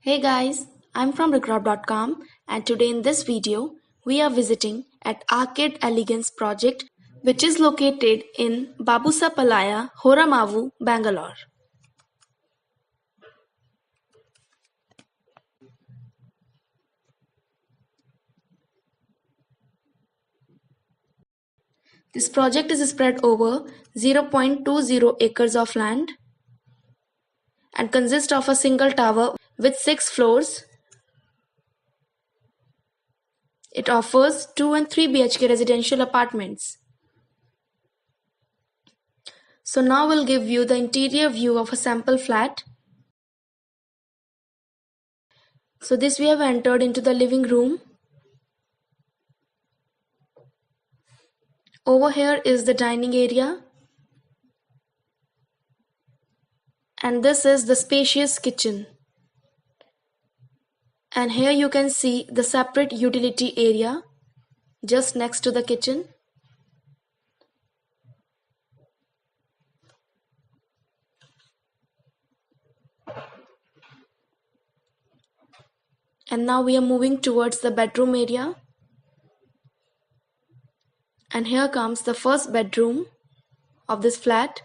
Hey guys, I'm from Regrob.com and today in this video we are visiting at Arcade Elegance project which is located in Babusapalaya Horamavu Bangalore. This project is spread over 0.20 acres of land and consists of a single tower with 6 floors. It offers 2 and 3 BHK residential apartments. So now we'll give you the interior view of a sample flat. So this we have entered into the living room. Over here is the dining area. And this is the spacious kitchen. And here you can see the separate utility area just next to the kitchen. And now we are moving towards the bedroom area. And here comes the first bedroom of this flat.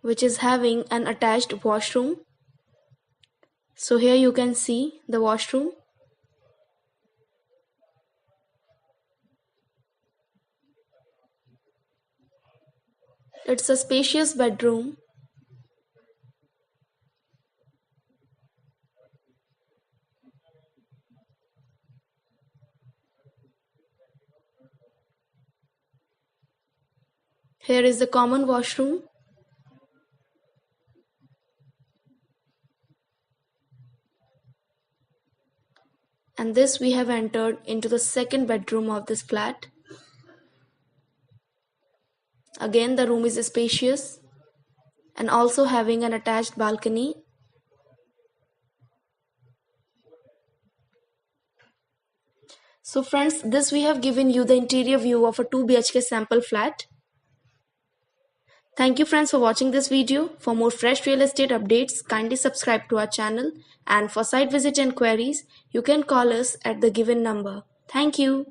Which is having an attached washroom. So here you can see the washroom. It's a spacious bedroom. Here is the common washroom. And this we have entered into the second bedroom of this flat. Again, the room is spacious and also having an attached balcony. So friends, this we have given you the interior view of a 2 BHK sample flat. Thank you friends for watching this video. For more fresh real estate updates, kindly subscribe to our channel, and for site visit and queries, you can call us at the given number. Thank you.